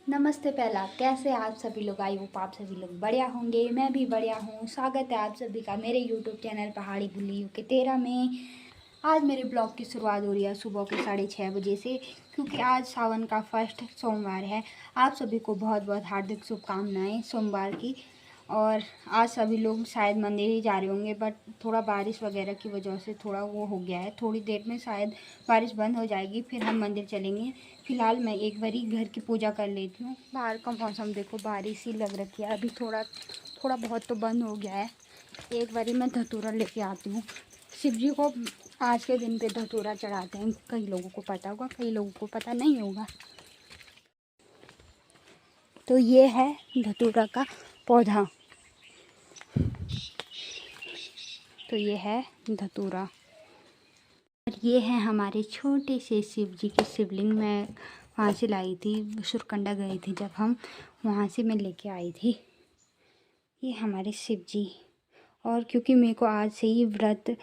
नमस्ते पहला, कैसे आप सभी लोग। आई होप आप सभी लोग बढ़िया होंगे। मैं भी बढ़िया हूँ। स्वागत है आप सभी का मेरे यूट्यूब चैनल पहाड़ी बुल्लियों के 13 में। आज मेरे ब्लॉग की शुरुआत हो रही है सुबह के 6:30 बजे से, क्योंकि आज सावन का फर्स्ट सोमवार है। आप सभी को बहुत बहुत हार्दिक शुभकामनाएं सोमवार की। और आज सभी लोग शायद मंदिर ही जा रहे होंगे, बट थोड़ा बारिश वगैरह की वजह से थोड़ा वो हो गया है। थोड़ी देर में शायद बारिश बंद हो जाएगी, फिर हम मंदिर चलेंगे। फिलहाल मैं एक बारी घर की पूजा कर लेती हूँ। बाहर का मौसम देखो, बारिश ही लग रखी है। अभी थोड़ा थोड़ा बहुत तो बंद हो गया है। एक बारी मैं धतूरा लेके आती हूँ। शिव जी को आज के दिन पे धतूरा चढ़ाते हैं। कई लोगों को पता होगा, कई लोगों को पता नहीं होगा। तो ये है धतूरा का पौधा। तो ये है धतूरा। और ये है हमारे छोटे से शिव जी के शिवलिंग। मैं वहाँ से लाई थी, सुरकंडा गई थी जब हम, वहाँ से मैं लेके आई थी। ये हमारे शिव जी। और क्योंकि मेरे को आज से ही व्रत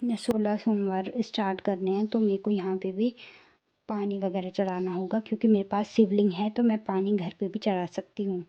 16 सोमवार स्टार्ट करने हैं, तो मेरे को यहाँ पे भी पानी वगैरह चढ़ाना होगा। क्योंकि मेरे पास शिवलिंग है तो मैं पानी घर पे भी चढ़ा सकती हूँ।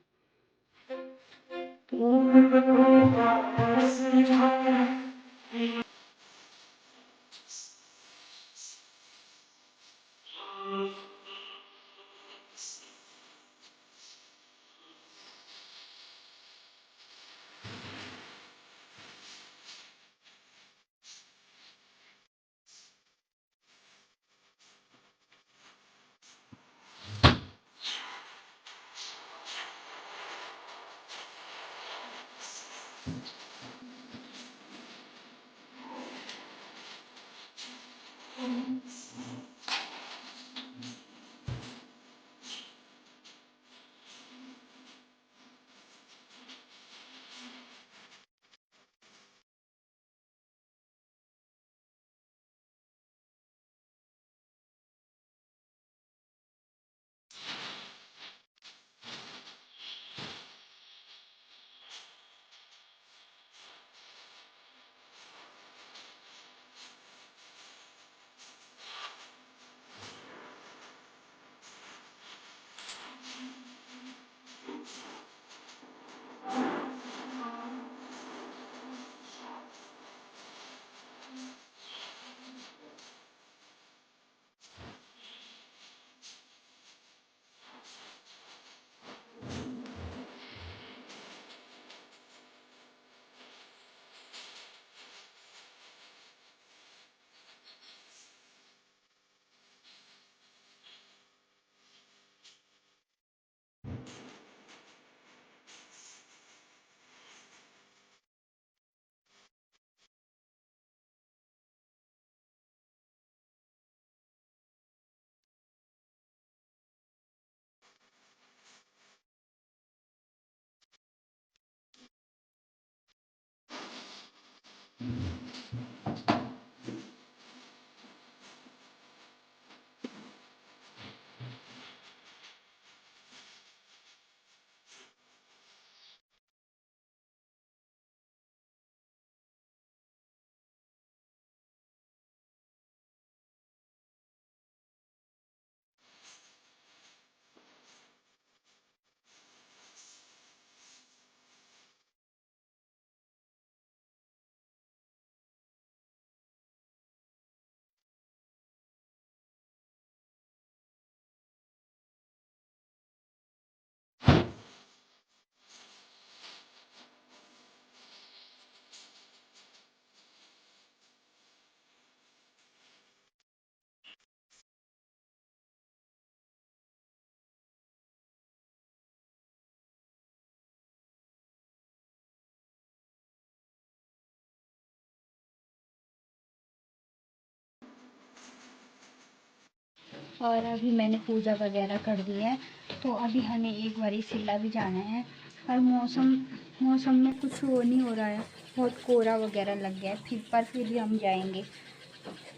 और अभी मैंने पूजा वगैरह कर दी है, तो अभी हमें एक बारी शिमला भी जाना है। पर मौसम में कुछ वो नहीं हो रहा है, बहुत कोहरा वगैरह लग गया है। फिर भी हम जाएंगे।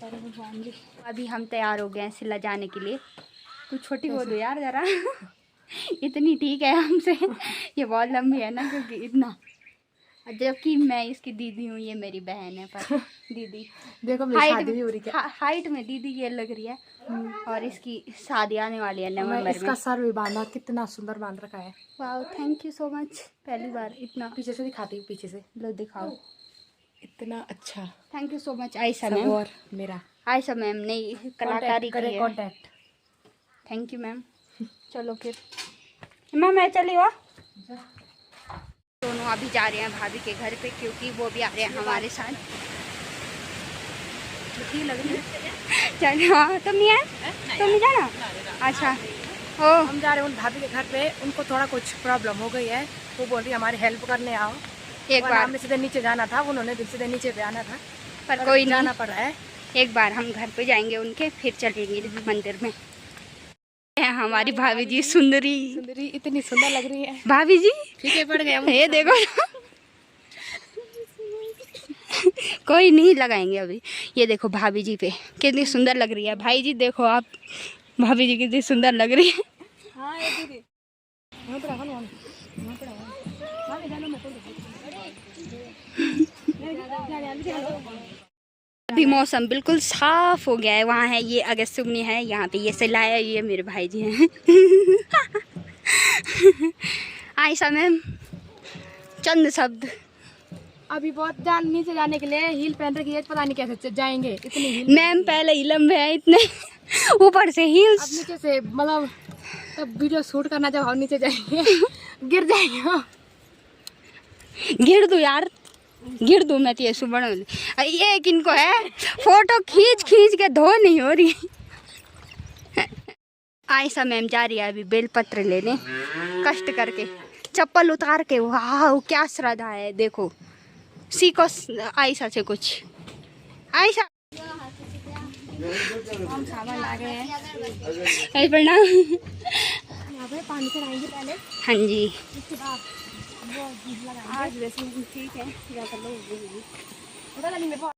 पर भगवान जी, अभी हम तैयार हो गए हैं शिमला जाने के लिए। कुछ छोटी हो दो यार ज़रा। इतनी ठीक है हमसे। ये बहुत लंबी है ना, क्योंकि इतना जबकि मैं इसकी दीदी हूँ, ये मेरी बहन है। पर दीदी देखो मेरी शादी भी हो रही है। हाइट में दीदी ये लग रही है। और इसकी शादी आने वाली है नवंबर में। इसका सर भी बांधा, कितना सुंदर बांध रखा है। वाह, थैंक यू सो मच। पहली बार इतना। पीछे से दिखाती हूँ, पीछे से लो दिखाओ। इतना अच्छा। Thank you so much Ayesha ma'am. और मेरा आयशा मैम ने कलाकारी की है। कॉन्टैक्ट। Thank you ma'am. चलो फिर मैम मैं चली हो। दोनों अभी जा रहे हैं भाभी के घर पे, क्योंकि वो भी आ रहे हैं हमारे साथ। ठीक लग रही है। चलो हाँ, तुम नहीं आए? तुम नहीं जाना? अच्छा ओ, हम जा रहे हैं उन भाभी के घर पे। उनको थोड़ा कुछ प्रॉब्लम हो गई है, वो बोल रही है हमारी हेल्प करने आओ। एक बार हमें सीधे नीचे जाना था, उन्होंने भी सीधे नीचे पे आना था, पर कोई जाना पड़ रहा है। एक बार हम घर पे जाएंगे उनके, फिर चलेंगे मंदिर में। हमारी भाभी जी सुंदरी इतनी सुंदर लग रही है भाभी जी। फीके पड़ गए ये देखो कोई नहीं लगाएंगे अभी। ये देखो भाभी जी पे कितनी सुंदर लग रही है। भाई जी देखो आप, भाभी जी कितनी सुंदर लग रही है। हाँ ये दीदी अभी मौसम बिल्कुल साफ हो गया है। वहाँ है ये अगस्त्यमुनि है, यहाँ पे ये सिलाया, ये मेरे भाई जी हैं। आयशा मैम चंद शब्द। अभी बहुत जान नीचे जाने के लिए हील पहन रखी है, पता नहीं कैसे जाएंगे। इतनी हील मैम पहले ही लंबे हैं इतने, ऊपर से हील्स। अब नीचे से मतलब तब वीडियो शूट करना, जब हम नीचे जाएंगे गिर जाएंगे। गिर दूँ यार, गिर दूँ मैं तो। ये सुबह ये किनको है, फोटो खींच खींच के धो नहीं हो रही। आयशा मैम जा रही है अभी बेलपत्र लेने, कष्ट करके चप्पल उतार के। वाह क्या श्रद्धा है, देखो सीखो आयशा से कुछ। आयशा हम सामान ला गए हैं। प्रणाम। यहाँ पे पानी से आएंगे पहले। हाँ जी उसके बाद आज वैसे ठीक है, ज़्यादा लोग पता नहीं मेरे को।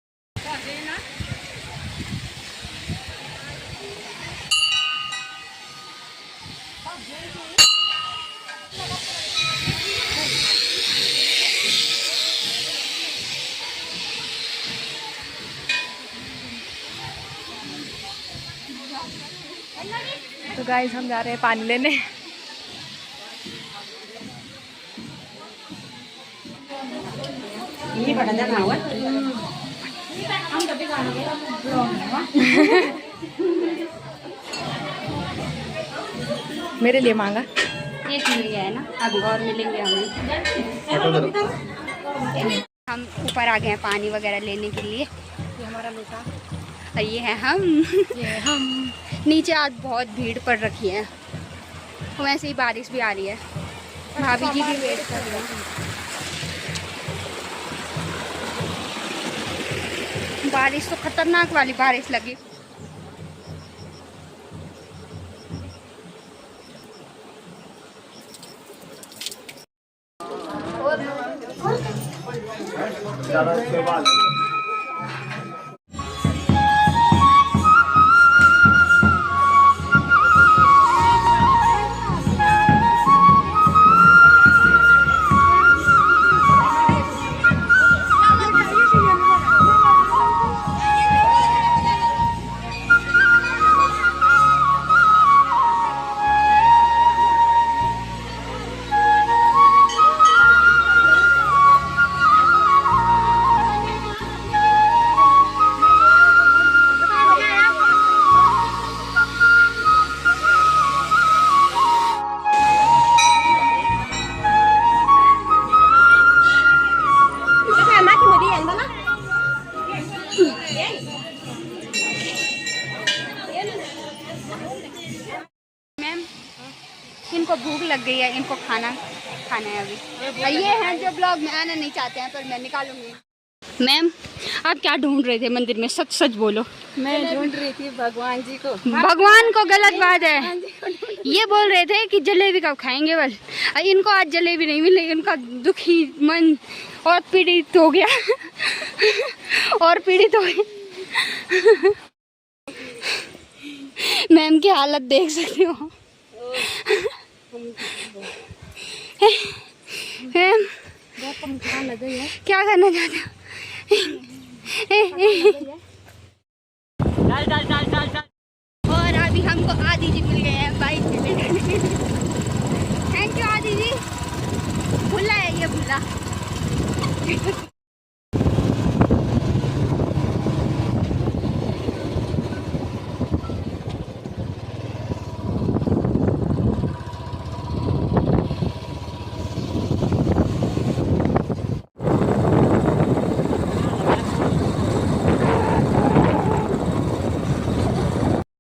तो गाइस हम जा रहे हैं पानी लेने। मेरे लिए मांगा। एक मिल गया है ना, अभी और मिलेंगे हमें। हम ऊपर आ गए हैं पानी वगैरह लेने के लिए। ये हमारा लोटा और ये है हम। ये हम नीचे आज बहुत भीड़ पड़ रखी है, वैसे ही बारिश भी आ रही है। भाभी जी भी वेट कर रहे हैं। बारिश तो खतरनाक वाली बारिश लगी। मैम इनको भूख लग गई है, इनको खाना है अभी। और ये हैं जो ब्लॉग में आना नहीं चाहते हैं, पर मैं निकालूंगी। मैम आप क्या ढूंढ रहे थे मंदिर में, सच सच बोलो। मैं ढूंढ रही थी भगवान जी को। भगवान को गलत बात है। ये बोल रहे थे कि जलेबी कब खाएंगे, बल इनको आज जलेबी नहीं मिली। इनका दुखी मन और पीड़ित हो गया और पीड़ित हो गया। मैम की हालत देख सकते हो। मैम लग गई है। क्या करना चाहते हो? और अभी हमको आदि जी मिल गए हैं बाइक पे लेकर। थैंक यू आदि जी। भुल्ला है ये भुल्ला।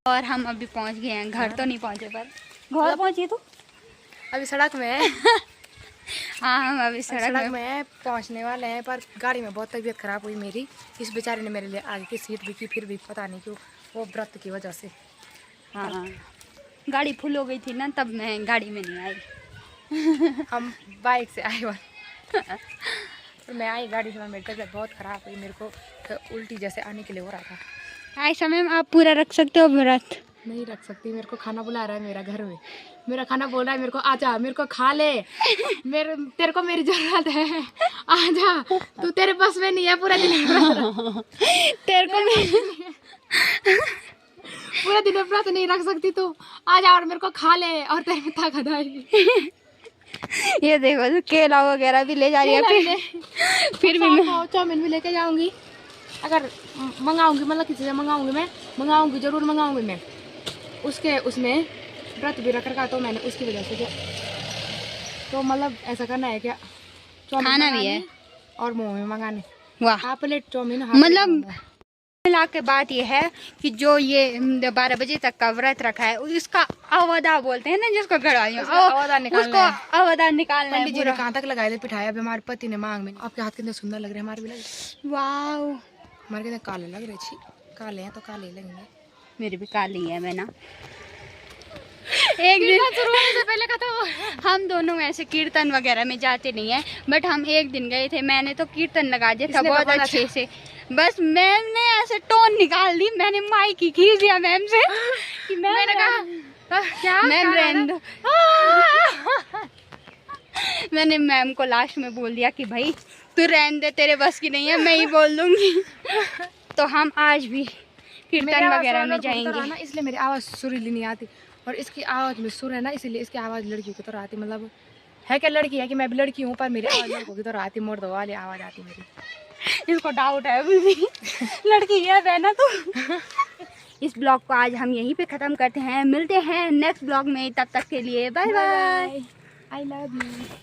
और हम अभी पहुंच गए हैं घर। तो नहीं पहुंचे पर घर पहुंचे तो अभी सड़क में है। हाँ हम अभी सड़क में पहुंचने वाले हैं, पर गाड़ी में बहुत तबीयत खराब हुई मेरी। इस बेचारे ने मेरे लिए आगे की सीट भी की, फिर भी पता नहीं क्यों, वो व्रत की वजह से। हाँ गाड़ी फुल हो गई थी ना, तब मैं गाड़ी में नहीं आई। हम बाइक से आए और मैं आई गाड़ी से। मेरी तबीयत बहुत ख़राब हुई, मेरे को तो उल्टी जैसे आने के लिए हो रहा था। ऐसा मैम आप पूरा रख सकते हो व्रत? नहीं रख सकती, मेरे को खाना बुला रहा है मेरा घर में। मेरा खाना बोल रहा है मेरे को, आजा मेरे को खा ले, तेरे को मेरी जरूरत है, आजा, तू तेरे बस में नहीं है पूरा दिन। तेरे को पूरा दिन व्रत नहीं रख सकती तू, आजा और मेरे को खा ले और तेरे में ताकत आएगी। ये देखो तो केला वगैरह भी ले जा रही है। फिर भी मैं चाउमीन भी लेके जाऊंगी, अगर मंगाऊंगी, मतलब किसी से मंगाऊंगी जरूर मंगाऊंगी मैं। उसके उसमें व्रत भी रख रखा, तो मैंने उसकी वजह से क्या, तो मतलब ऐसा करना है क्या, खाना भी है और मोमो मंगाने। वाह, हाफ प्लेट चाउमीन, मतलब मिला के बात ये है कि जो ये 12 बजे तक का व्रत रखा है उसका अवदा बोलते हैं ना, जिसको घर वाली उसको अवदा निकालना है। पंडित जी ने कहाँ तक लगाए थे पिठाई, अभी हमारे पति ने मांग में। आपके हाथ कितने सुंदर लग रहे हैं, हमारे भी लगे। वाह, हमारे कितने काले लग रहे। छी, काले हैं तो काले लगेंगे। मेरी भी काली है मैं ना। एक दिन शुरू होने से पहले खत्म। हम दोनों ऐसे कीर्तन वगैरह में जाते नहीं है, बट हम एक दिन गए थे। मैंने तो कीर्तन लगा दिया था बहुत अच्छे से, बस मैम ने ऐसे टोन निकाल दी। मैंने माइक ही खींच दिया मैम से कि मैंने कहा क्या मैम रहने दो। मैंने मैम को लास्ट में बोल दिया कि भाई तू रहने दे, तेरे बस की नहीं है, मैं ही बोल दूंगी। तो हम आज भी कीर्तन वगैरह में जाएंगे। इसलिए मेरी आवाज़ सुरीली नहीं आती, और इसकी आवाज़ में सुर है ना, इसीलिए इसकी आवाज़ लड़कियों की तरह आती। मतलब है क्या, लड़की है कि मैं भी लड़की हूँ, पर मेरी आवाज़ लड़कों की तरह आती, मर्द वाली आवाज़ आती मेरी। इसको डाउट है अभी भी लड़की है बहना तो। इस ब्लॉग को आज हम यहीं पे ख़त्म करते हैं, मिलते हैं नेक्स्ट ब्लॉग में, तब तक के लिए bye bye. I love you.